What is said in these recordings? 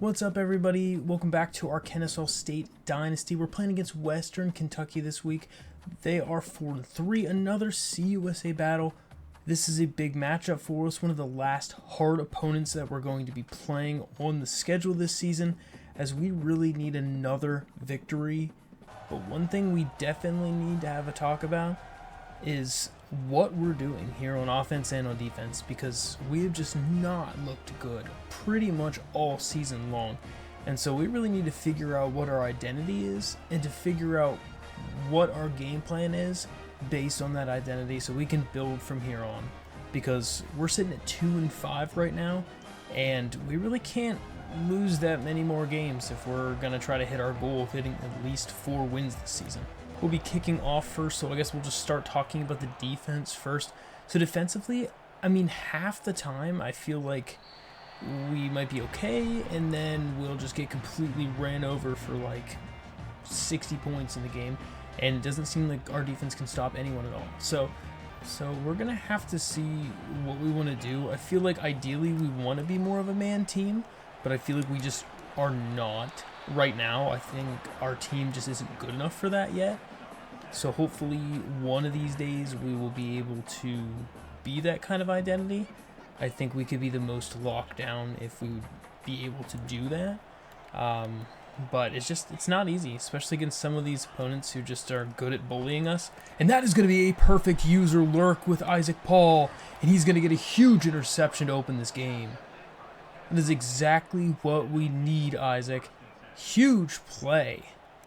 What's up, everybody? Welcome back to our Kennesaw State Dynasty. We're playing against Western Kentucky this week. They are 4-3, another CUSA battle. This is a big matchup for us, one of the last hard opponents that we're going to be playing on the schedule this season, as we really need another victory. But one thing we definitely need to have a talk about is what we're doing here on offense and on defense, because we have just not looked good pretty much all season long. And so we really need to figure out what our identity is and to figure out what our game plan is based on that identity so we can build from here on, because we're sitting at 2-5 right now and we really can't lose that many more games if we're going to try to hit our goal of hitting at least 4 wins this season. We'll be kicking off first, so I guess we'll just start talking about the defense first. So defensively, I mean, half the time I feel like we might be okay, and then we'll just get completely ran over for like 60 points in the game, and it doesn't seem like our defense can stop anyone at all. So we're going to have to see what we want to do. I feel like ideally we want to be more of a man team, but I feel like we just are not right now. I think our team just isn't good enough for that yet. So hopefully one of these days we will be able to be that kind of identity. I think we could be the most locked down if we would be able to do that. But it's not easy, especially against some of these opponents who just are good at bullying us. And that is going to be a perfect user lurk with Isaac Paul, and he's going to get a huge interception to open this game. That is exactly what we need, Isaac. Huge play.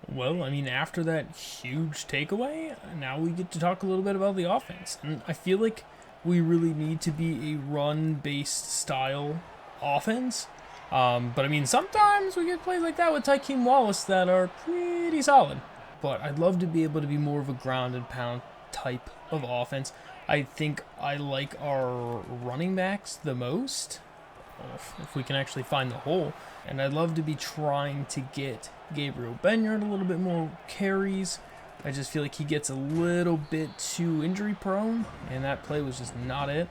Well, I mean, after that huge takeaway, now we get to talk a little bit about the offense. And I feel like we really need to be a run-based style offense. But I mean, sometimes we get plays like that with Tykeem Wallace that are pretty solid. But I'd love to be able to be more of a ground and pound type of offense. I think I like our running backs the most, if we can actually find the hole. And I'd love to be trying to get Gabriel Benyard a little bit more carries. I just feel like he gets a little bit too injury prone, and that play was just not it.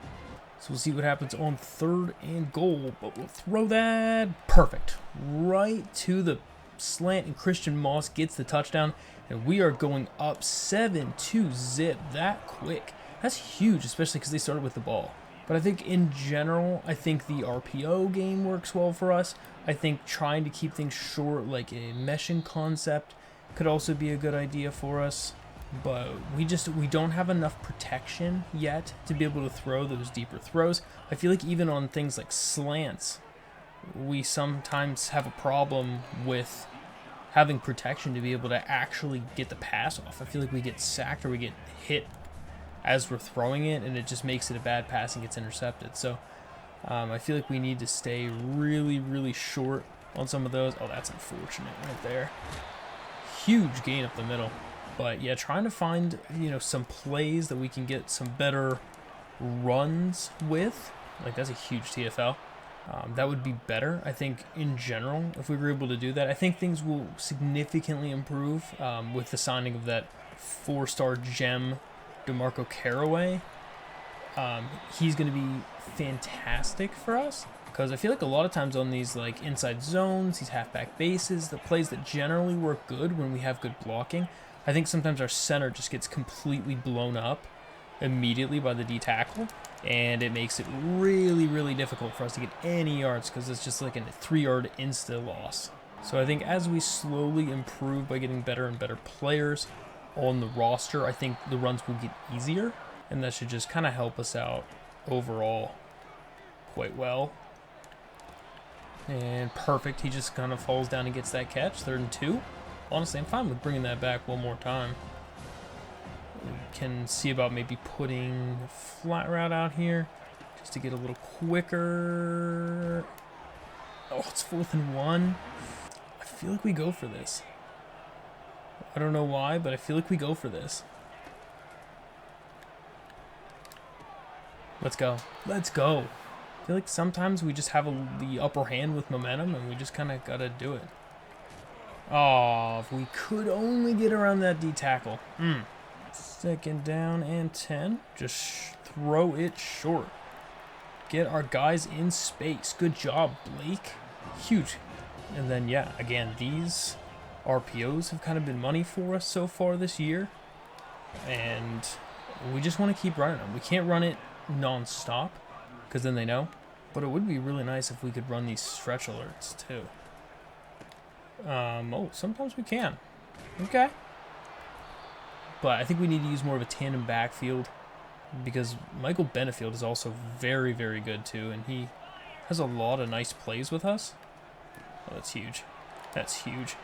So we'll see what happens on 3rd and goal, but we'll throw that perfect right to the slant, and Christian Moss gets the touchdown, and we are going up 7-0 that quick. That's huge, especially because they started with the ball. But I think in general, I think the RPO game works well for us. I think trying to keep things short, like a meshing concept, could also be a good idea for us. But we don't have enough protection yet to be able to throw those deeper throws. I feel like even on things like slants, we sometimes have a problem with having protection to be able to actually get the pass off. I feel like we get sacked or we get hit as we're throwing it, and it just makes it a bad pass and gets intercepted. So I feel like we need to stay really, really short on some of those. Oh, that's unfortunate right there. Huge gain up the middle. But yeah, trying to find, some plays that we can get some better runs with. Like, that's a huge TFL. That would be better, I think, in general, if we were able to do that. I think things will significantly improve with the signing of that 4-star gem, DeMarco Caraway. He's going to be fantastic for us, because I feel like a lot of times on these like inside zones, these halfback bases, the plays that generally work good when we have good blocking, I think sometimes our center just gets completely blown up immediately by the D tackle, and it makes it really, really difficult for us to get any yards, because it's just like a 3-yard insta loss. So I think as we slowly improve by getting better and better players on the roster, I think the runs will get easier, and that should just kind of help us out overall quite well. And perfect, he just kind of falls down and gets that catch. 3rd and 2. Honestly, I'm fine with bringing that back one more time. We can see about maybe putting a flat route out here just to get a little quicker. Oh, it's 4th and 1. I feel like we go for this. I don't know why, but I feel like we go for this. Let's go. Let's go. I feel like sometimes we just have the upper hand with momentum, and we just kind of got to do it. Oh, if we could only get around that D tackle. 2nd down and 10. Just throw it short. Get our guys in space. Good job, Blake. Huge And then, yeah, again, these RPOs have kind of been money for us so far this year. And we just want to keep running them. We can't run it non-stop because then they know. But it would be really nice if we could run these stretch alerts too. Oh, sometimes we can. Okay. But I think we need to use more of a tandem backfield because Michael Benefield is also very, very good too. And he has a lot of nice plays with us. Oh, that's huge. That's huge.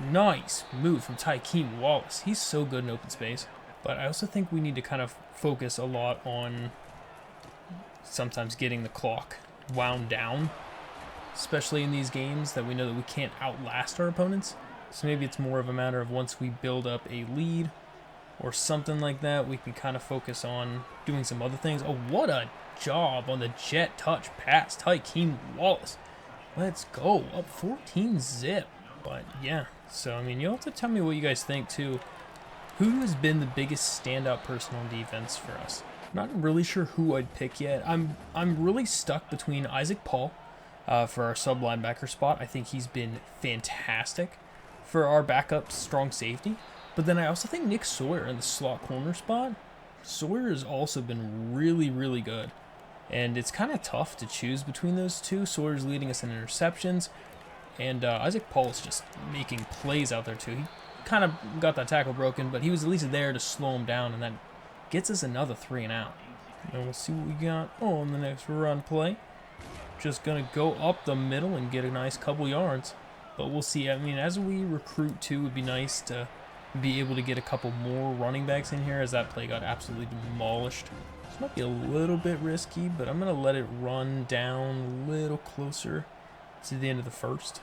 Nice move from Tykeem Wallace. He's so good in open space. But I also think we need to kind of focus a lot on sometimes getting the clock wound down, especially in these games that we know that we can't outlast our opponents. So maybe it's more of a matter of once we build up a lead or something like that, we can kind of focus on doing some other things. Oh, what a job on the jet touch pass. Tykeem Wallace. Let's go. Up 14 zip. But yeah, so I mean, you'll have to tell me what you guys think too. Who has been the biggest standout person on defense for us? I'm not really sure who I'd pick yet. I'm really stuck between Isaac Paul for our sub linebacker spot. I think he's been fantastic for our backup strong safety. But then I also think Nick Sawyer in the slot corner spot. Sawyer has also been really, really good. And it's kind of tough to choose between those two. Sawyer's leading us in interceptions. And Isaac Paul is just making plays out there too. He kind of got that tackle broken, but he was at least there to slow him down, and that gets us another 3 and out. And we'll see what we got on the next run play. Just going to go up the middle and get a nice couple yards. But we'll see. I mean, as we recruit too, it would be nice to be able to get a couple more running backs in here as that play got absolutely demolished. This might be a little bit risky, but I'm going to let it run down a little closer to the end of the first.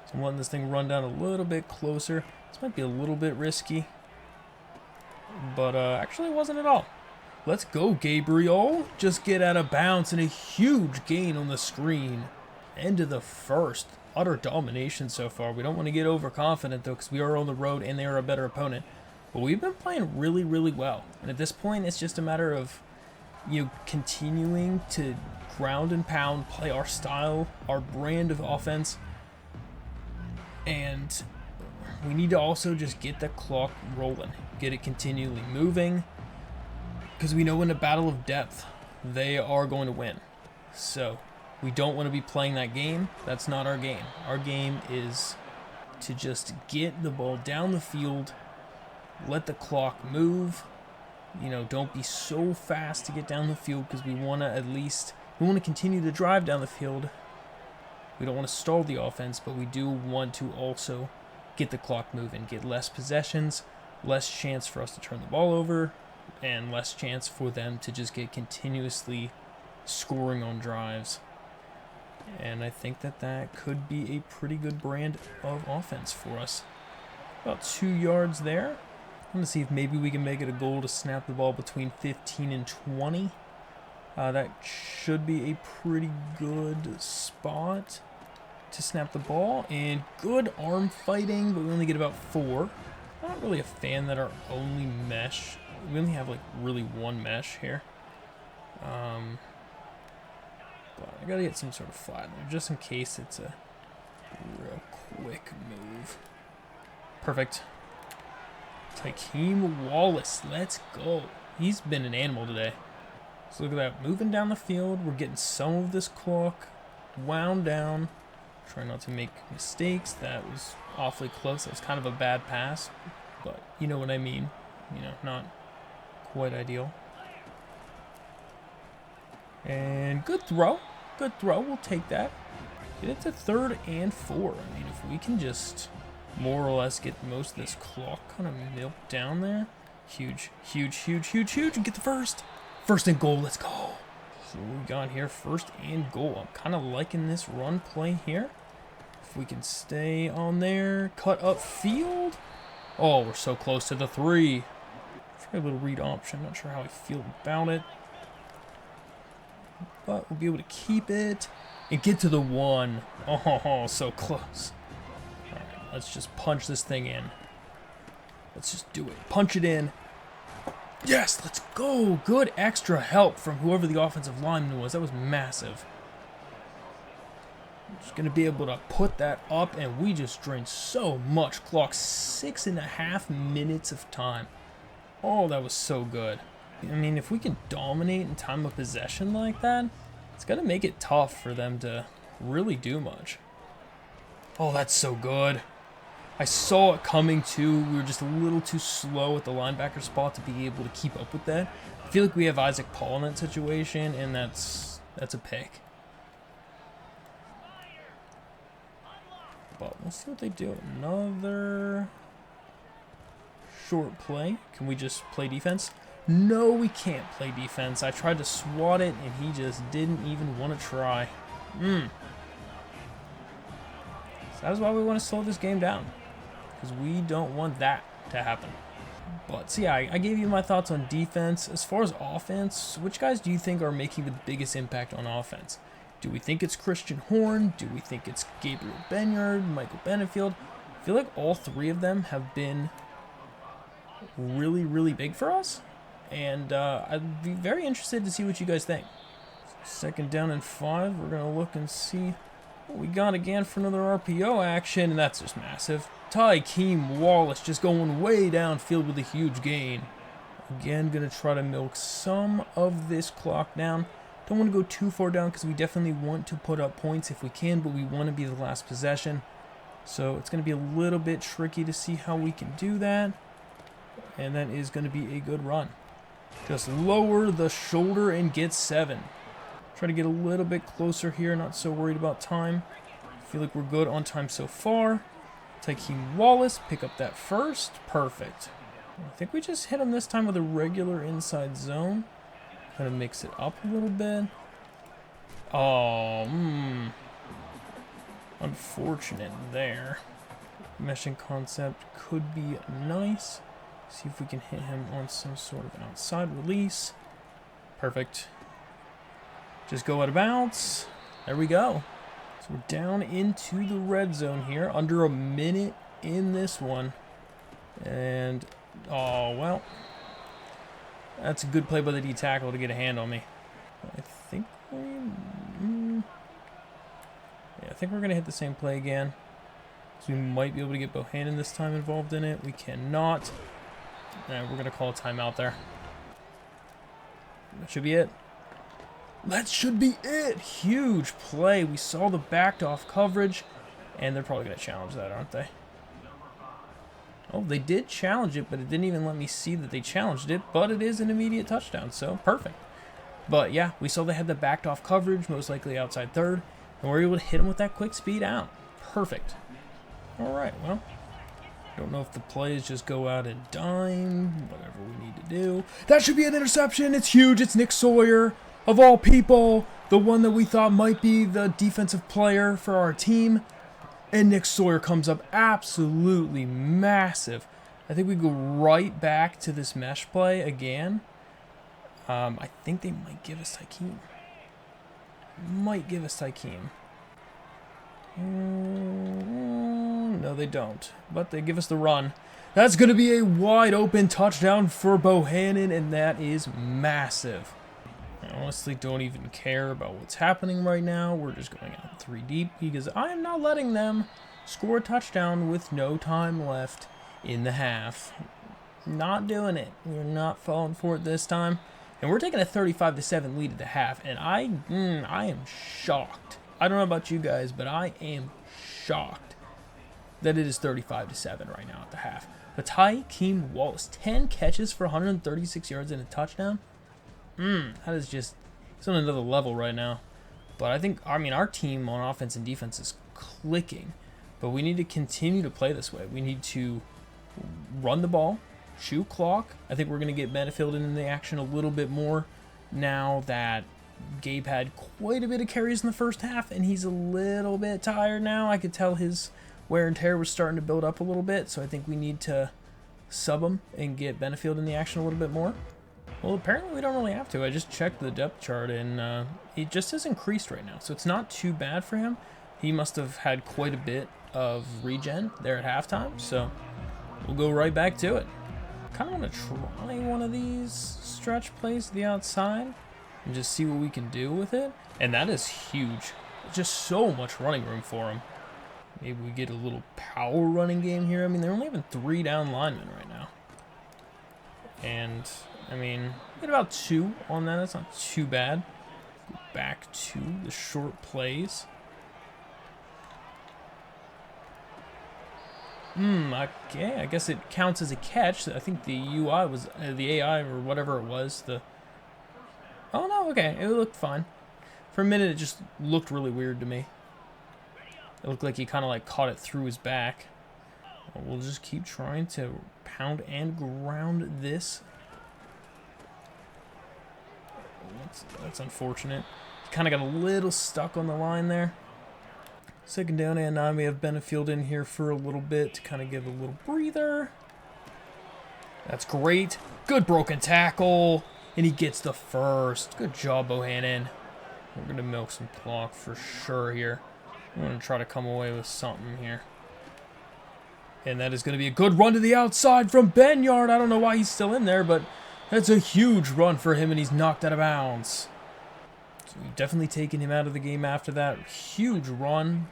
So I'm letting this thing run down a little bit closer. This might be a little bit risky, but actually it wasn't at all. Let's go, Gabriel. Just get out of bounds and a huge gain on the screen. End of the first. Utter domination so far. We don't want to get overconfident though because we are on the road and they are a better opponent. But we've been playing really, really well. And at this point, it's just a matter of continuing to ground and pound, play our style, our brand of offense. And we need to also just get the clock rolling, get it continually moving, because we know in a battle of depth, they are going to win. So we don't want to be playing that game. That's not our game. Our game is to just get the ball down the field, let the clock move. Don't be so fast to get down the field because we want to continue to drive down the field. We don't want to stall the offense, but we do want to also get the clock moving, get less possessions, less chance for us to turn the ball over, and less chance for them to just get continuously scoring on drives. And I think that could be a pretty good brand of offense for us. About 2 yards there. I'm going to see if maybe we can make it a goal to snap the ball between 15 and 20. That should be a pretty good spot to snap the ball. And good arm fighting, but we only get about 4. Not really a fan that our only mesh. We only have really one mesh here. But I gotta get some sort of flat there just in case it's a real quick move. Perfect. Tykeem Wallace, let's go. He's been an animal today. So look at that, moving down the field. We're getting some of this clock wound down. Try not to make mistakes. That was awfully close. That was kind of a bad pass, but you know what I mean. Not quite ideal. And good throw. Good throw. We'll take that. Get it to 3rd and 4. I mean, if we can just more or less get most of this clock kind of milked down there. Huge, huge, huge, huge, huge. And get the first. 1st and goal. Let's go. So what we got here, 1st and goal. I'm kind of liking this run play here. If we can stay on there. Cut up field. Oh, we're so close to the 3. Try a little read option. Not sure how I feel about it. But we'll be able to keep it and get to the 1. Oh, so close. All right, let's just punch this thing in. Let's just do it. Punch it in. Yes, let's go. Good extra help from whoever the offensive lineman was. That was massive. Just going to be able to put that up, and we just drained so much clock. 6.5 minutes of time. Oh, that was so good. I mean, if we can dominate in time of possession like that, it's going to make it tough for them to really do much. Oh, that's so good. I saw it coming too. We were just a little too slow at the linebacker spot to be able to keep up with that. I feel like we have Isaac Paul in that situation, and that's a pick. But we'll see what they do. Another short play. Can we just play defense? No, we can't play defense. I tried to swat it, and he just didn't even want to try. So that's why we want to slow this game down, because we don't want that to happen. But so yeah, I gave you my thoughts on defense. As far as offense, which guys do you think are making the biggest impact on offense? Do we think it's Christian Horn? Do we think it's Gabriel Benyard, Michael Benefield? I feel like all three of them have been really, really big for us. And I'd be very interested to see what you guys think. 2nd down and 5. We're going to look and see what we got again for another RPO action. And that's just massive. Tykeem Wallace just going way downfield with a huge gain. Again, going to try to milk some of this clock down. Don't want to go too far down because we definitely want to put up points if we can, but we want to be the last possession. So it's going to be a little bit tricky to see how we can do that. And that is going to be a good run. Just lower the shoulder and get 7. Try to get a little bit closer here, not so worried about time. Feel like we're good on time so far. Tykeem Wallace, pick up that first. Perfect. I think we just hit him this time with a regular inside zone. Kind of mix it up a little bit. Oh, unfortunate there. Meshing concept could be nice. See if we can hit him on some sort of outside release. Perfect. Just go out of bounds. There we go. So we're down into the red zone here. Under a minute in this one. And, oh, well. That's a good play by the D tackle to get a hand on me. I think we're going to hit the same play again. So we might be able to get Bohannon this time involved in it. We cannot. We're going to call a timeout there. That should be it. That should be it. Huge play. We saw the backed off coverage, and they're probably going to challenge that, aren't they? Oh, they did challenge it, but it didn't even let me see that they challenged it, but it is an immediate touchdown, so perfect. But yeah, we saw they had the backed off coverage, most likely outside third, and we're able to hit them with that quick speed out. Perfect. All right, well, don't know if the plays just go out and dime, whatever we need to do. That should be an interception. It's huge. It's Nick Sawyer, of all people, the one that we thought might be the defensive player for our team. And Nick Sawyer comes up absolutely massive. I think we go right back to this mesh play again. I think they might give us Tykeem. No, they don't. But they give us the run. That's going to be a wide open touchdown for Bohannon, and that is massive. I honestly don't even care about what's happening right now. We're just going out 3 deep because I am not letting them score a touchdown with no time left in the half. Not doing it. We're not falling for it this time. And we're taking a 35-7 lead at the half, and I am shocked. I don't know about you guys, but I am shocked that it is 35-7 right now at the half. But Tykeem Wallace, 10 catches for 136 yards and a touchdown. That is just, it's on another level right now. But I mean, our team on offense and defense is clicking. But we need to continue to play this way. We need to run the ball, shoot clock. I think we're going to get Benefield in the action a little bit more now that Gabe had quite a bit of carries in the first half, and he's a little bit tired now. I could tell his wear and tear was starting to build up a little bit, so I think we need to sub him and get Benefield in the action a little bit more. Well, apparently we don't really have to. I just checked the depth chart, and it just has increased right now, so it's not too bad for him. He must have had quite a bit of regen there at halftime, so we'll go right back to it. Kind of want to try one of these stretch plays to the outside and just see what we can do with it. And that is huge. just so much running room for him. Maybe we get a little power running game here. I mean, they're only having 3 down linemen right now. And, I mean, get about 2 on that. That's not too bad. Go back to the short plays. Okay, I guess it counts as a catch. I think the UI was, the AI or whatever it was, oh no, okay, it looked fine. For a minute, it just looked really weird to me. It looked like he kind of like caught it through his back. We'll just keep trying to pound and ground this. That's unfortunate. He kind of got a little stuck on the line there. 2nd down and 9. We have Benefield in here for a little bit to kind of give a little breather. That's great. Good broken tackle. And he gets the first. Good job, Bohannon. We're going to milk some clock for sure here. We're going to try to come away with something here. And that is going to be a good run to the outside from Benyard. I don't know why he's still in there, but that's a huge run for him, and he's knocked out of bounds. So we've definitely taken him out of the game after that. Huge run.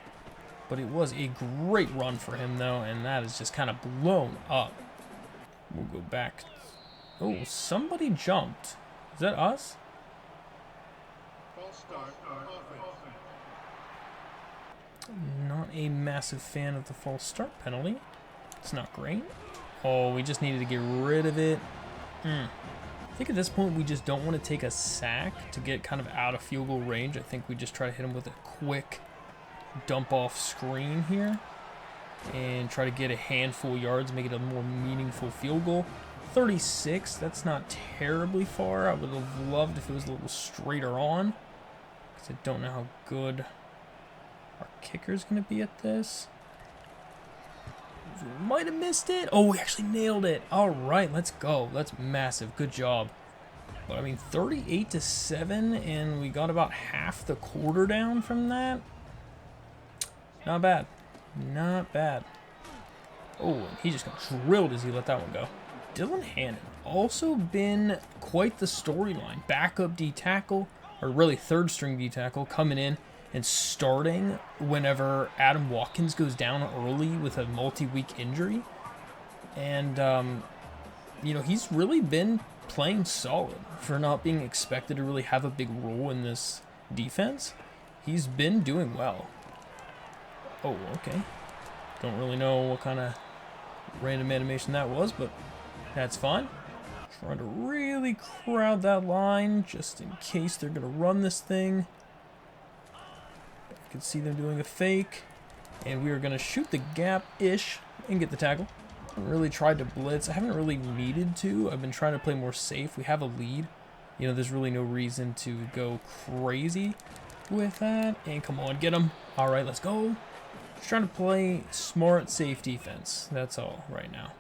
But it was a great run for him, though, and that is just kind of blown up. We'll go back. Oh, somebody jumped. Is that us? Not a massive fan of the false start penalty. It's not great. Oh, we just needed to get rid of it. I think at this point we just don't want to take a sack to get kind of out of field goal range. I think we just try to hit him with a quick dump off screen here and try to get a handful of yards, make it a more meaningful field goal. 36, that's not terribly far. I would have loved if it was a little straighter on, because I don't know how good our kicker's going to be at this. We might have missed it. Oh, we actually nailed it. All right, let's go. That's massive. Good job. But I mean, 38-7, and we got about half the quarter down from that. Not bad. Not bad. Oh, he just got drilled as he let that one go. Dylan Hannon, also been quite the storyline. Backup D tackle, or really 3rd string D tackle, coming in and starting whenever Adam Watkins goes down early with a multi-week injury. And, you know, he's really been playing solid for not being expected to really have a big role in this defense. He's been doing well. Oh, okay. Don't really know what kind of random animation that was, but that's fine. Trying to really crowd that line just in case they're going to run this thing. You can see them doing a fake. And we are going to shoot the gap-ish and get the tackle. I haven't really tried to blitz. I haven't really needed to. I've been trying to play more safe. We have a lead. You know, there's really no reason to go crazy with that. And come on, get him. All right, let's go. Just trying to play smart, safe defense. That's all right now.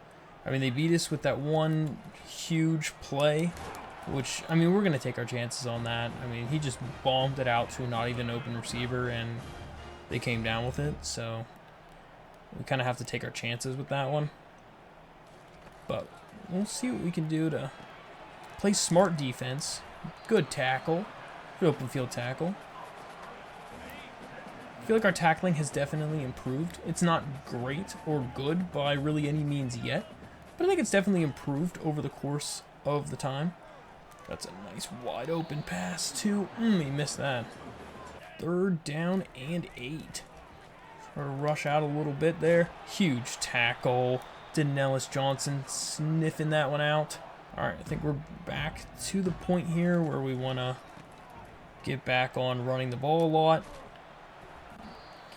I mean, they beat us with that one huge play, which, I mean, we're going to take our chances on that. I mean, he just bombed it out to a not even open receiver, and they came down with it. So we kind of have to take our chances with that one. But we'll see what we can do to play smart defense. Good tackle. Good open field tackle. I feel like our tackling has definitely improved. It's not great or good by really any means yet, but I think it's definitely improved over the course of the time. That's a nice wide open pass too. He missed that. 3rd down and 8. Try to rush out a little bit there. Huge tackle. Denellis Johnson sniffing that one out. All right, I think we're back to the point here where we want to get back on running the ball a lot.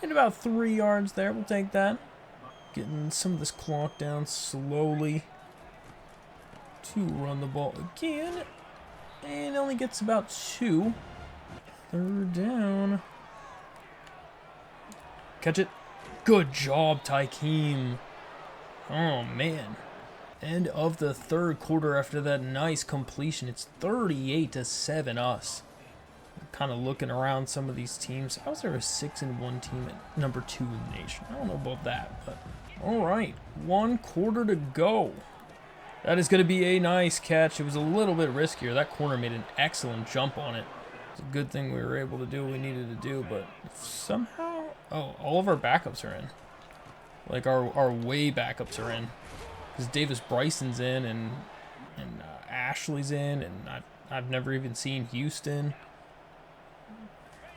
Get about 3 yards there. We'll take that. Getting some of this clock down slowly to run the ball again. And only gets about 2. 3rd down. Catch it. Good job, Tykeem. Oh, man. End of the 3rd quarter after that nice completion. It's 38-7 us. Kind of looking around some of these teams. How is there a 6-1 team at number 2 in the nation? I don't know about that, but all right, 1 quarter to go. That is going to be a nice catch. It was a little bit riskier. That corner made an excellent jump on it. It's a good thing we were able to do what we needed to do, but somehow... Oh, all of our backups are in. Like, our way backups are in. Because Davis Bryson's in, and Ashley's in, and I've never even seen Houston.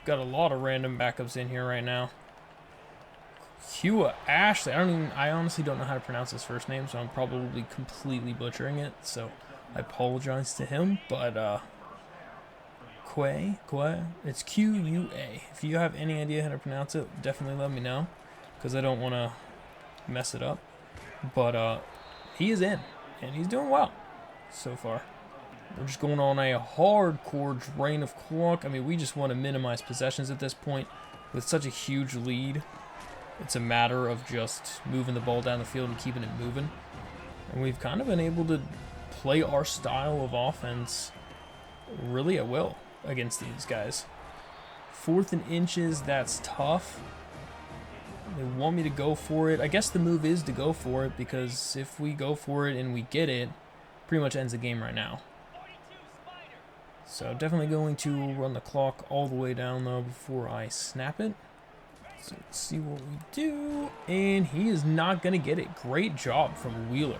Got a lot of random backups in here right now. Hua Ashley. I honestly don't know how to pronounce his first name, so I'm probably completely butchering it. So I apologize to him. But Quay, it's Q-U-A. If you have any idea how to pronounce it, definitely let me know, because I don't want to mess it up. But he is in, and he's doing well so far. We're just going on a hardcore drain of clock. I mean, we just want to minimize possessions at this point. With such a huge lead, it's a matter of just moving the ball down the field and keeping it moving. And we've kind of been able to play our style of offense really at will against these guys. 4th and inches, that's tough. They want me to go for it. I guess the move is to go for it, because if we go for it and we get it, pretty much ends the game right now. So definitely going to run the clock all the way down, though, before I snap it. So let's see what we do. And he is not going to get it. Great job from Wheeler.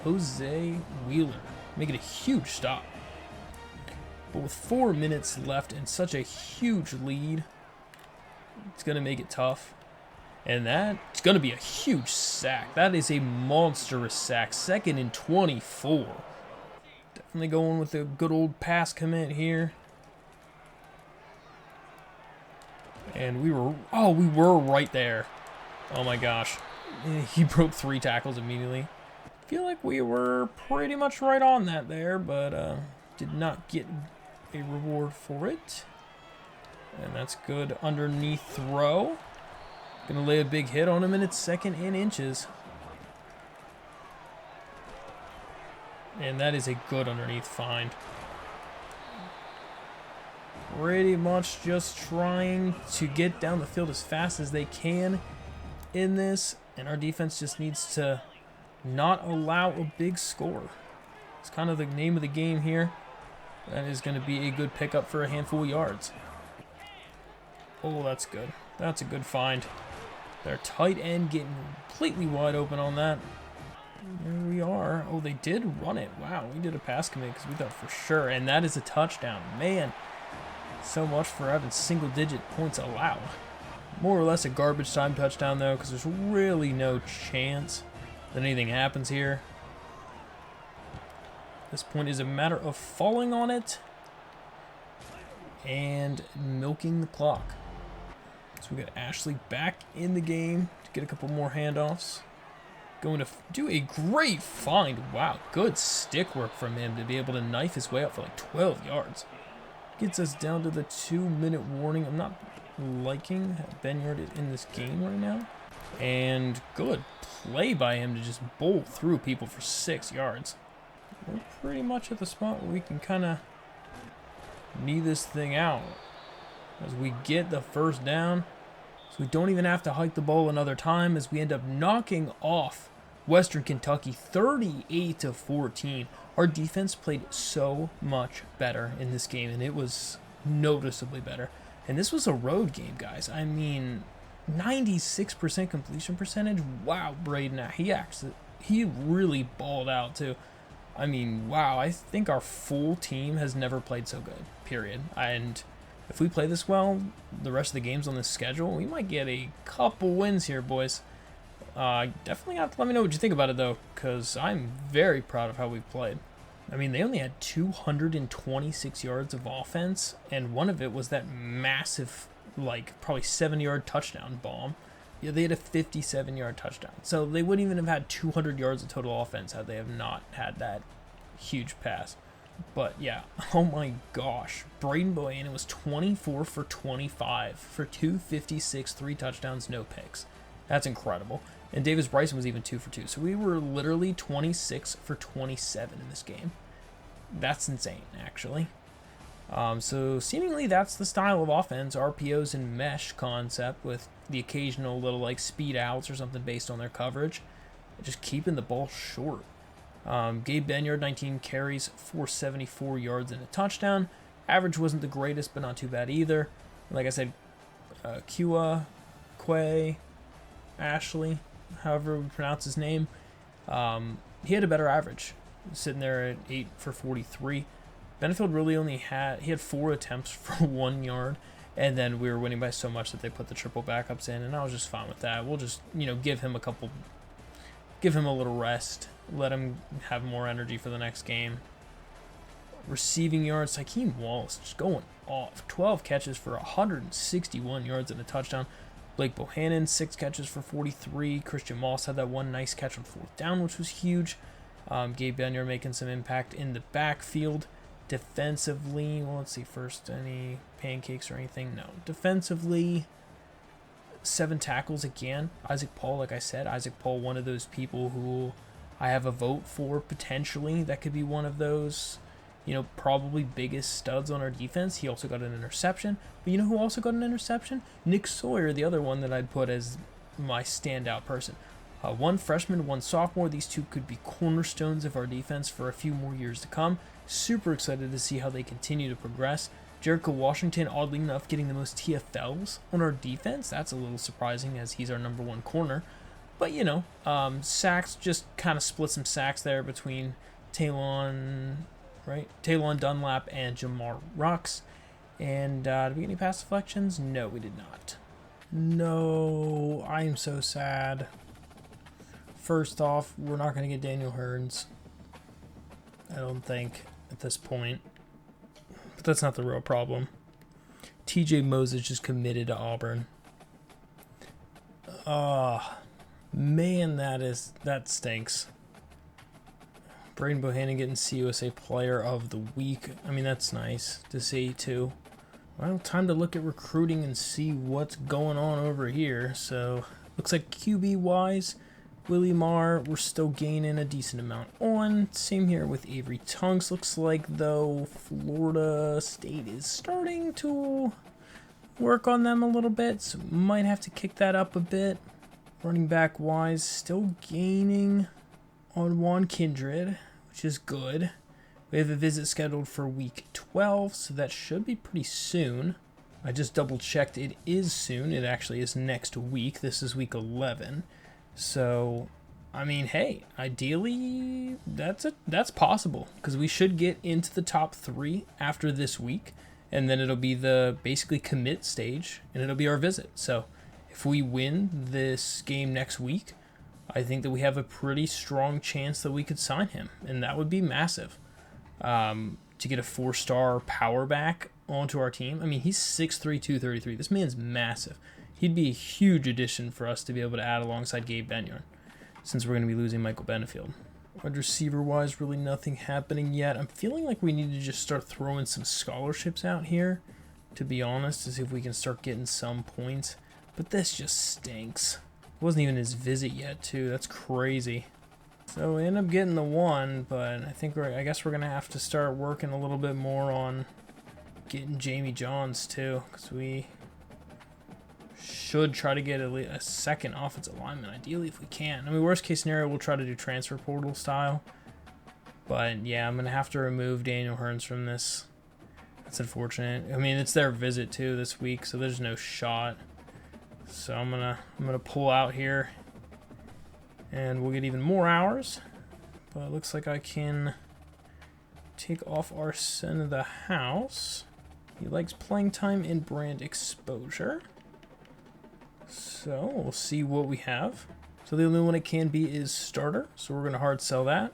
Jose Wheeler. Making a huge stop. But with 4 minutes left and such a huge lead, it's going to make it tough. And that's going to be a huge sack. That is a monstrous sack. 2nd and 24. Definitely going with a good old pass commit here. And we were right there. Oh my gosh. He broke 3 tackles immediately. I feel like we were pretty much right on that there, but did not get a reward for it. And that's good underneath throw. Gonna lay a big hit on him, and it's 2nd and inches. And that is a good underneath find. Pretty much just trying to get down the field as fast as they can in this. And our defense just needs to not allow a big score. It's kind of the name of the game here. That is going to be a good pickup for a handful of yards. Oh, that's good. That's a good find. Their tight end getting completely wide open on that. There we are. Oh, they did run it. Wow, we did a pass commit because we thought for sure. And that is a touchdown. Man, so much for having single-digit points allowed. More or less a garbage time touchdown, though, because there's really no chance that anything happens here. This point is a matter of falling on it and milking the clock. So we got Ashley back in the game to get a couple more handoffs. Going to do a great find. Wow, good stick work from him to be able to knife his way up for like 12 yards. Gets us down to the 2-minute warning. I'm not liking how Benyard is in this game right now. And good play by him to just bolt through people for 6 yards. We're pretty much at the spot where we can kind of knee this thing out as we get the first down. So we don't even have to hike the ball another time, as we end up knocking off Western Kentucky 38-14. Our defense played so much better in this game, and it was noticeably better. And this was a road game, guys. I mean, 96% completion percentage. Wow, Braden, he really balled out too. I mean, wow, I think our full team has never played so good, period. And if we play this well, the rest of the games on this schedule, we might get a couple wins here, boys. Definitely have to let me know what you think about it, though, because I'm very proud of how we've played. I mean, they only had 226 yards of offense, and one of it was that massive, like, probably 7-yard touchdown bomb. Yeah, they had a 57-yard touchdown. So they wouldn't even have had 200 yards of total offense had they have not had that huge pass. But, yeah, oh my gosh. Braden Boyan, it was 24 for 25 for 256, 3 touchdowns, no picks. That's incredible. And Davis Bryson was even 2 for 2. So we were literally 26 for 27 in this game. That's insane, actually. So seemingly that's the style of offense, RPOs and mesh concept with the occasional little like speed outs or something based on their coverage. Just keeping the ball short. Gabe Benyard, 19 carries, 474 yards and a touchdown. Average wasn't the greatest, but not too bad either. Like I said, Kua, Quay, Ashley, however we pronounce his name, he had a better average, sitting there at 8 for 43. Benefield really only had 4 attempts for 1 yard, and then we were winning by so much that they put the triple backups in, and I was just fine with that. We'll just, give him a little rest, let him have more energy for the next game. Receiving yards, Hakeem Wallace just going off. 12 catches for 161 yards and a touchdown. Blake Bohannon, 6 catches for 43. Christian Moss had that one nice catch on 4th down, which was huge. Gabe Benyer making some impact in the backfield. Defensively, well, let's see first, any pancakes or anything? No. Defensively, 7 tackles again. Isaac Paul, like I said, one of those people who I have a vote for potentially. That could be one of those, probably biggest studs on our defense. He also got an interception. But you know who also got an interception? Nick Sawyer, the other one that I'd put as my standout person. 1 freshman, 1 sophomore. These 2 could be cornerstones of our defense for a few more years to come. Super excited to see how they continue to progress. Jericho Washington, oddly enough, getting the most TFLs on our defense. That's a little surprising as he's our number 1 corner. But, sacks, just kind of split some sacks there between Talon Dunlap and Jamar Rocks. And did we get any pass deflections? No, we did not. No, I am so sad. First off, we're not going to get Daniel Hearns. I don't think at this point. But that's not the real problem. TJ Moses just committed to Auburn. Man, that stinks. Braden Bohannon getting CUSA Player of the Week. I mean, that's nice to see, too. Well, time to look at recruiting and see what's going on over here. So, looks like QB-wise, Willie Marr, we're still gaining a decent amount on. Same here with Avery Tunks. Looks like, though, Florida State is starting to work on them a little bit. So, might have to kick that up a bit. Running back-wise, still gaining on Juan Kindred, which is good. We have a visit scheduled for week 12, so that should be pretty soon. I just double-checked. It is soon. It actually is next week. This is week 11. So, I mean, hey, ideally, that's possible, because we should get into the top 3 after this week, and then it'll be the basically commit stage, and it'll be our visit. So, if we win this game next week, I think that we have a pretty strong chance that we could sign him, and that would be massive. To get a 4-star power back onto our team. I mean, he's 6'3", 233. This man's massive. He'd be a huge addition for us to be able to add alongside Gabe Benyon, since we're going to be losing Michael Benefield. Wide receiver-wise, really nothing happening yet. I'm feeling like we need to just start throwing some scholarships out here, to be honest, to see if we can start getting some points. But this just stinks. It wasn't even his visit yet, too. That's crazy. So we end up getting the 1, but I guess we're going to have to start working a little bit more on getting Jamie Johns, too, because we should try to get a second offensive lineman, ideally, if we can. I mean, worst case scenario, we'll try to do transfer portal style. But, yeah, I'm going to have to remove Daniel Hearns from this. That's unfortunate. I mean, it's their visit, too, this week, so there's no shot. So I'm gonna pull out here, and we'll get even more hours. But it looks like I can take off our son of the house. He likes playing time and brand exposure. So we'll see what we have. So the only one it can be is starter. So we're gonna hard sell that,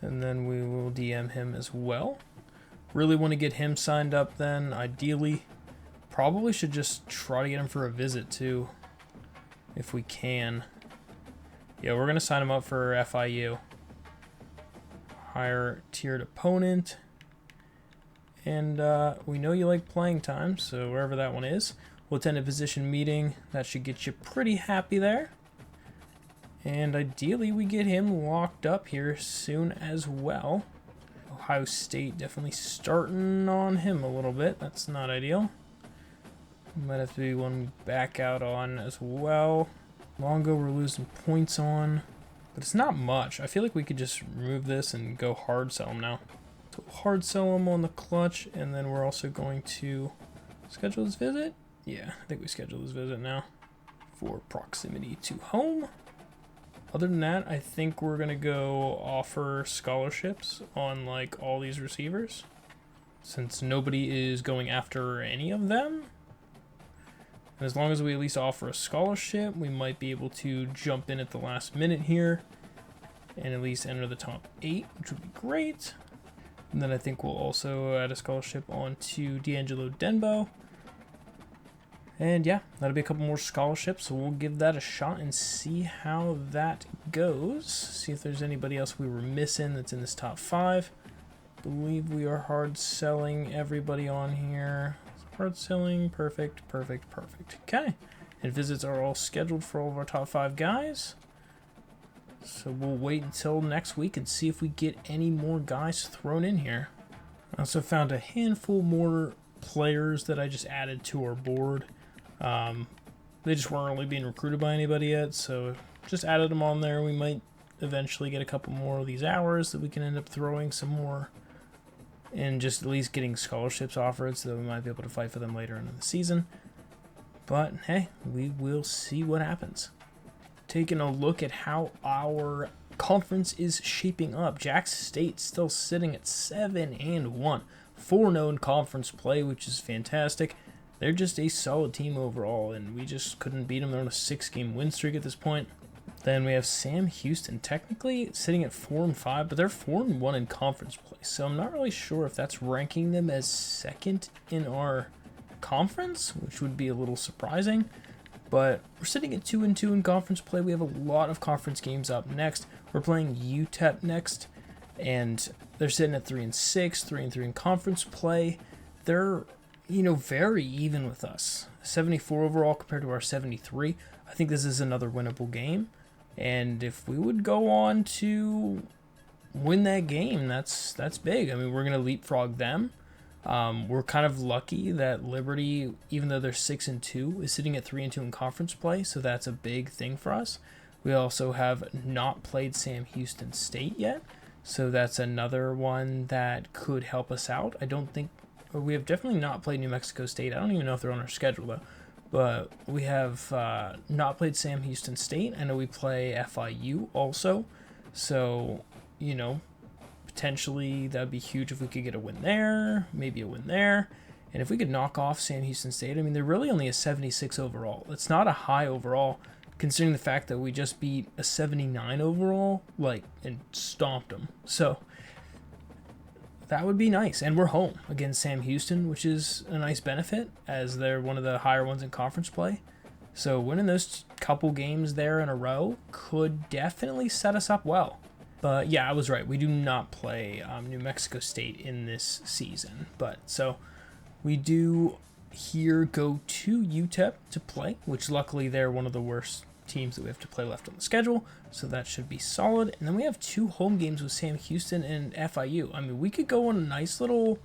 and then we will DM him as well. Really want to get him signed up then, ideally. Probably should just try to get him for a visit too, if we can. Yeah, we're going to sign him up for FIU. Higher tiered opponent. And we know you like playing time, so wherever that one is. We'll attend a position meeting. That should get you pretty happy there. And ideally, we get him locked up here soon as well. Ohio State definitely starting on him a little bit. That's not ideal. Might have to be one we back out on as well. Longo we're losing points on, but it's not much. I feel like we could just remove this and go hard sell him now. So hard sell him on the clutch, and then we're also going to schedule this visit. Yeah, I think we scheduled this visit now for proximity to home. Other than that, I think we're going to go offer scholarships on like all these receivers, since nobody is going after any of them. And as long as we at least offer a scholarship, we might be able to jump in at the last minute here and at least enter the top 8, which would be great. And then I think we'll also add a scholarship onto D'Angelo Denbo. And yeah, that'll be a couple more scholarships, so we'll give that a shot and see how that goes. See if there's anybody else we were missing that's in this top 5. I believe we are hard selling everybody on here. Hard selling, perfect. Okay, and visits are all scheduled for all of our top 5 guys. So we'll wait until next week and see if we get any more guys thrown in here. I also found a handful more players that I just added to our board. They just weren't really being recruited by anybody yet, so just added them on there. We might eventually get a couple more of these hours that we can end up throwing some more and just at least getting scholarships offered so that we might be able to fight for them later in the season. But hey, we will see what happens. Taking a look at how our conference is shaping up. Jackson State still sitting at 7-1, 4-0 in conference play, which is fantastic. They're just a solid team overall, and we just couldn't beat them. They're on a 6-game win streak at this point. Then we have Sam Houston, technically sitting at 4-5, but they're 4-1 in conference play. So I'm not really sure if that's ranking them as second in our conference, which would be a little surprising. But we're sitting at 2-2 in conference play. We have a lot of conference games up next. We're playing UTEP next, and they're sitting at 3-6, 3-3 in conference play. They're, very even with us. 74 overall compared to our 73. I think this is another winnable game. And if we would go on to win that game, that's big. I mean, we're going to leapfrog them. We're kind of lucky that Liberty, even though they're 6-2, is sitting at 3-2 in conference play, so that's a big thing for us. We also have not played Sam Houston State yet, so that's another one that could help us out. We have definitely not played New Mexico State. I don't even know if they're on our schedule, though. But we have not played Sam Houston State. I know we play FIU also. So, potentially that would be huge if we could get a win there, maybe a win there. And if we could knock off Sam Houston State, I mean, they're really only a 76 overall. It's not a high overall, considering the fact that we just beat a 79 overall, and stomped them. So that would be nice. And we're home against Sam Houston, which is a nice benefit, as they're one of the higher ones in conference play. So winning those couple games there in a row could definitely set us up well. But yeah, I was right. We do not play New Mexico State in this season. So we do here go to UTEP to play, which luckily they're one of the worst teams that we have to play left on the schedule, so that should be solid. And then we have 2 home games with Sam Houston and FIU. I mean, we could go on a nice little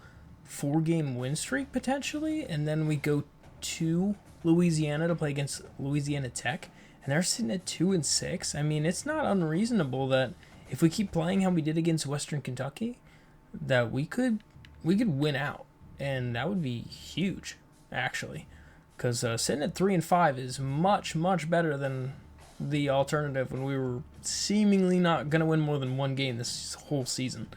4-game win streak potentially, and then we go to Louisiana to play against Louisiana Tech, and they're sitting at 2-6. I mean, it's not unreasonable that if we keep playing how we did against Western Kentucky, that we could win out, and that would be huge, actually. Because sitting at 3-5 is much, much better than the alternative when we were seemingly not going to win more than 1 game this whole season.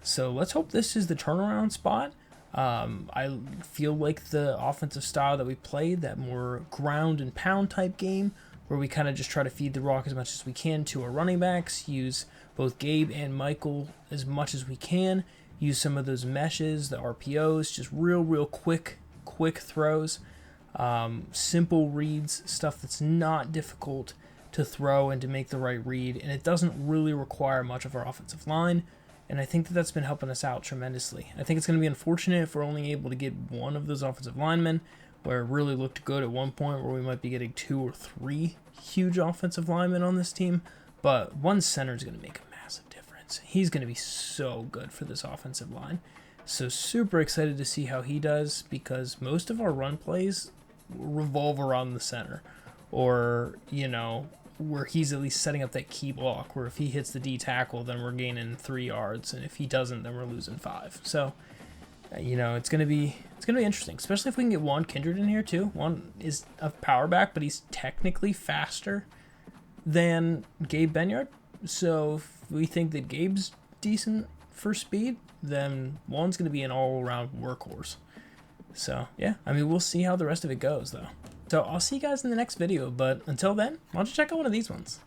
So let's hope this is the turnaround spot. I feel like the offensive style that we played, that more ground and pound type game, where we kind of just try to feed the rock as much as we can to our running backs, use both Gabe and Michael as much as we can, use some of those meshes, the RPOs, just real quick throws. Simple reads, stuff that's not difficult to throw and to make the right read, and it doesn't really require much of our offensive line, and I think that's been helping us out tremendously. I think it's going to be unfortunate if we're only able to get one of those offensive linemen, where it really looked good at one point where we might be getting 2 or 3 huge offensive linemen on this team, but one center is going to make a massive difference. He's going to be so good for this offensive line. So super excited to see how he does, because most of our run plays revolve around the center, or where he's at least setting up that key block where if he hits the D tackle, then we're gaining 3 yards, and if he doesn't, then we're losing 5. So, you know, it's gonna be interesting, especially if we can get Juan Kindred in here too. Juan is a power back, but he's technically faster than Gabe Benyard. So if we think that Gabe's decent for speed, then Juan's gonna be an all-around workhorse. So yeah, I mean, we'll see how the rest of it goes though. So I'll see you guys in the next video, but until then, why don't you check out one of these ones.